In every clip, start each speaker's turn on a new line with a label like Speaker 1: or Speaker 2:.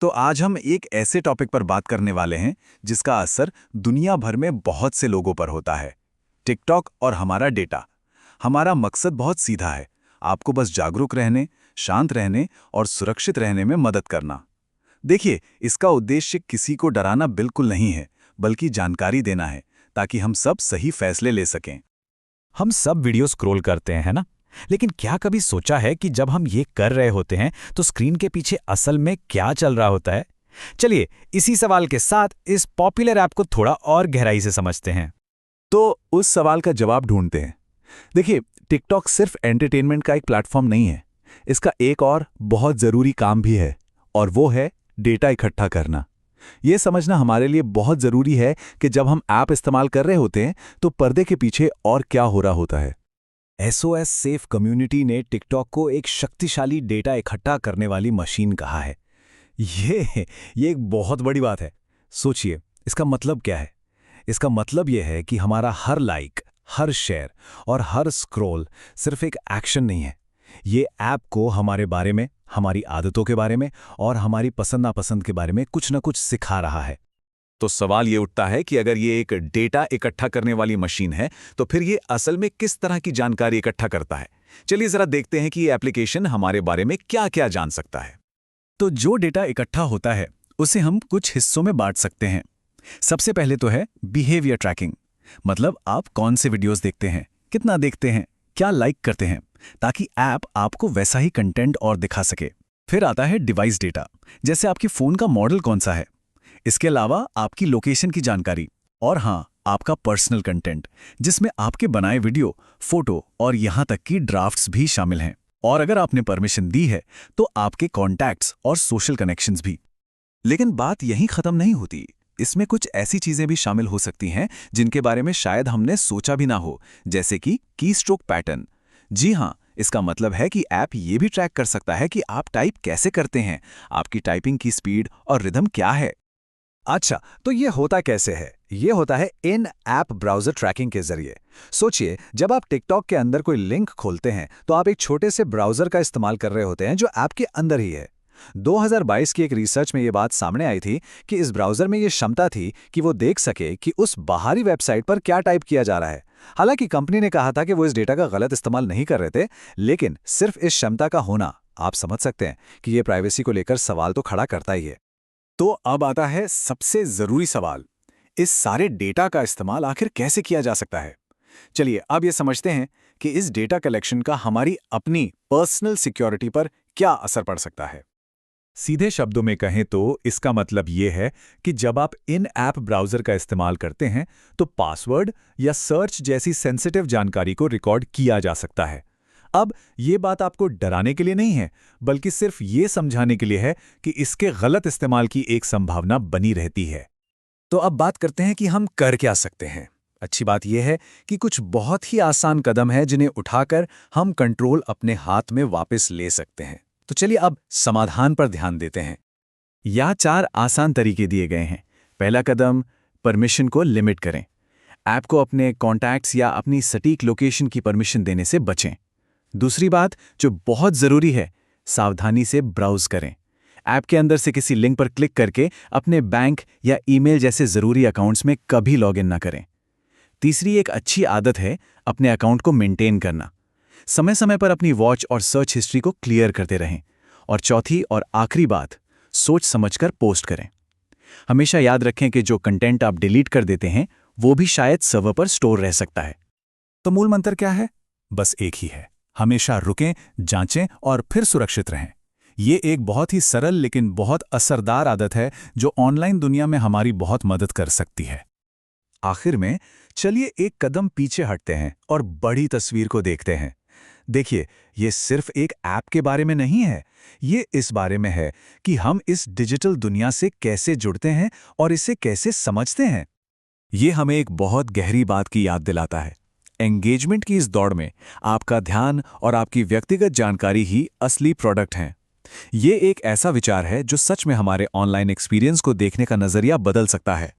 Speaker 1: तो आज हम एक ऐसे टॉपिक पर बात करने वाले हैं जिसका असर दुनिया भर में बहुत से लोगों पर होता है। टिकटॉक और हमारा डेटा। हमारा मकसद बहुत सीधा है, आपको बस जागरूक रहने, शांत रहने और सुरक्षित रहने में मदद करना। देखिए, इसका उद्देश्य किसी को डराना बिल्कुल नहीं है, बल्कि जानकारी देना है, ताकि हम सब सही फैसले ले सकें।
Speaker 2: हम सब वीडियो स्क्रॉल करते हैं, है ना? लेकिन क्या कभी सोचा है कि जब हम ये कर रहे होते हैं तो स्क्रीन के पीछे असल में क्या चल रहा होता है? चलिए, इसी सवाल के साथ इस पॉपुलर ऐप को थोड़ा और गहराई से समझते हैं।
Speaker 1: तो उस सवाल का जवाब ढूंढते हैं। देखिए, टिकटॉक सिर्फ एंटरटेनमेंट का एक प्लेटफॉर्म नहीं है। इसका एक और बहुत ज़रूरी काम भी है, और वो है डेटा इकट्ठा करना। ये समझना हमारे लिए बहुत ज़रूरी है कि जब हम ऐप इस्तेमाल कर रहे होते हैं तो पर्दे के पीछे और क्या हो रहा होता है।
Speaker 2: एसओएस सेफ कम्युनिटी ने टिकटॉक को एक शक्तिशाली डेटा इकट्ठा करने वाली मशीन कहा है। ये एक बहुत बड़ी बात है। सोचिए, इसका मतलब क्या है? इसका मतलब यह है कि हमारा हर लाइक, हर शेयर और हर स्क्रॉल सिर्फ एक एक्शन नहीं है। ये ऐप को हमारे बारे में, हमारी आदतों के बारे में और हमारी पसंद नापसंद के बारे में कुछ न कुछ सिखा रहा है।
Speaker 1: तो सवाल ये उठता है कि अगर ये एक डेटा इकट्ठा करने वाली मशीन है, तो फिर ये असल में किस तरह की जानकारी इकट्ठा करता है? चलिए जरा देखते हैं कि ये एप्लीकेशन हमारे बारे में क्या-क्या जान सकता है।
Speaker 2: तो जो डेटा इकट्ठा होता है, उसे हम कुछ हिस्सों में बांट सकते हैं। सबसे पहले तो है बिहेवियर ट्रैकिंग, मतलब आप कौन से वीडियोस देखते हैं, कितना देखते हैं, क्या लाइक करते हैं, ताकि ऐप आपको वैसा ही कंटेंट और दिखा सके। फिर आता है डिवाइस डेटा, जैसे आपकी फ़ोन का मॉडल कौन सा है। इसके अलावा आपकी लोकेशन की जानकारी और हाँ, आपका पर्सनल कंटेंट, जिसमें आपके बनाए वीडियो, फोटो और यहाँ तक कि ड्राफ्ट्स भी शामिल हैं। और अगर आपने परमिशन दी है, तो आपके कॉन्टैक्ट्स और सोशल कनेक्शंस भी।
Speaker 1: लेकिन बात यहीं खत्म नहीं होती। इसमें कुछ ऐसी चीजें भी शामिल हो सकती हैं जिनके बारे में शायद हमने सोचा भी ना हो, जैसे कि कीस्ट्रोक पैटर्न। जी हाँ, इसका मतलब है कि ऐप ये भी ट्रैक कर सकता है कि आप टाइप कैसे करते हैं, आपकी टाइपिंग की स्पीड और रिदम क्या है।
Speaker 2: अच्छा, तो ये होता कैसे है? ये होता है इन ऐप ब्राउज़र ट्रैकिंग के ज़रिए। सोचिए, जब आप टिकटॉक के अंदर कोई लिंक खोलते हैं, तो आप एक छोटे से ब्राउज़र का इस्तेमाल कर रहे होते हैं जो ऐप के अंदर ही है। 2022 की एक रिसर्च में ये बात सामने आई थी कि इस ब्राउज़र में ये क्षमता थी कि वो देख सके कि उस बाहरी वेबसाइट पर क्या टाइप किया जा रहा है। हालांकि कंपनी ने कहा था कि वो इस डेटा का गलत इस्तेमाल नहीं कर रहे थे, लेकिन सिर्फ इस क्षमता का होना, आप समझ सकते हैं कि ये प्राइवेसी को लेकर सवाल तो खड़ा करता ही है।
Speaker 1: तो अब आता है सबसे जरूरी सवाल, इस सारे डेटा का इस्तेमाल आखिर कैसे किया जा सकता है? चलिए अब ये समझते हैं कि इस डेटा कलेक्शन का हमारी अपनी पर्सनल सिक्योरिटी पर क्या असर पड़ सकता है।
Speaker 2: सीधे शब्दों में कहें तो इसका मतलब ये है कि जब आप इन ऐप ब्राउज़र का इस्तेमाल करते हैं, तो पासवर्ड या सर्च जैसी सेंसिटिव जानकारी को रिकॉर्ड किया जा सकता है। अब ये बात आपको डराने के लिए नहीं है, बल्कि सिर्फ ये समझाने के लिए है कि इसके गलत इस्तेमाल की एक संभावना बनी रहती है। तो अब बात करते हैं कि हम कर क्या सकते हैं। अच्छी बात यह है कि कुछ बहुत ही आसान कदम हैं जिन्हें उठाकर हम कंट्रोल अपने हाथ में वापस ले सकते हैं। तो चलिए अब समाधान पर ध्यान देते हैं। यहाँ 4 आसान तरीके दिए गए हैं। पहला कदम, परमिशन को लिमिट करें। ऐप को अपने कॉन्टैक्ट्स या अपनी सटीक लोकेशन की परमिशन देने से बचें। दूसरी बात जो बहुत ज़रूरी है, सावधानी से ब्राउज़ करें। ऐप के अंदर से किसी लिंक पर क्लिक करके अपने बैंक या ईमेल जैसे ज़रूरी अकाउंट्स में कभी लॉगिन ना करें। तीसरी एक अच्छी आदत है अपने अकाउंट को मेंटेन करना। समय समय पर अपनी वॉच और सर्च हिस्ट्री को क्लियर करते रहें। और चौथी और आखिरी बात, सोच समझकर पोस्ट करें। हमेशा याद रखें कि जो कंटेंट आप डिलीट कर देते हैं, वो भी शायद सर्वर पर स्टोर रह सकता है। तो मूल मंत्र क्या है? बस एक ही है, हमेशा रुकें, जांचें और फिर सुरक्षित रहें। ये एक बहुत ही सरल लेकिन बहुत असरदार आदत है जो ऑनलाइन दुनिया में हमारी बहुत मदद कर सकती है। आखिर में चलिए एक कदम पीछे हटते हैं और बड़ी तस्वीर को देखते हैं। देखिए, ये सिर्फ एक ऐप के बारे में नहीं है, ये इस बारे में है कि हम इस डिजिटल दुनिया से कैसे जुड़ते हैं और इसे कैसे समझते हैं। ये हमें एक बहुत गहरी बात की याद दिलाता है। एंगेजमेंट की इस दौड़ में आपका ध्यान और आपकी व्यक्तिगत जानकारी ही असली प्रोडक्ट हैं। ये एक ऐसा विचार है जो सच में हमारे ऑनलाइन एक्सपीरियंस को देखने का नजरिया बदल सकता है।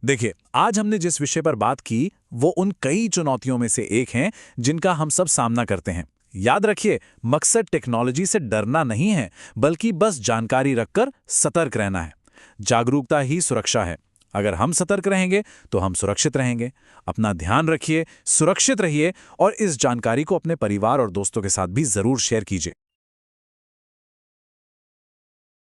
Speaker 1: देखिए, आज हमने जिस विषय पर बात की वो उन कई चुनौतियों में से एक है जिनका हम सब सामना करते हैं,
Speaker 3: याद रखिए, मकसद टेक्नोलॉजी से डरना नहीं है, बल्कि बस जानकारी रखकर सतर्क रहना है। जागरूकता ही सुरक्षा है। अगर हम सतर्क रहेंगे तो हम सुरक्षित रहेंगे। अपना ध्यान रखिए, सुरक्षित रहिए और इस जानकारी को अपने परिवार और दोस्तों के साथ भी जरूर शेयर कीजिए।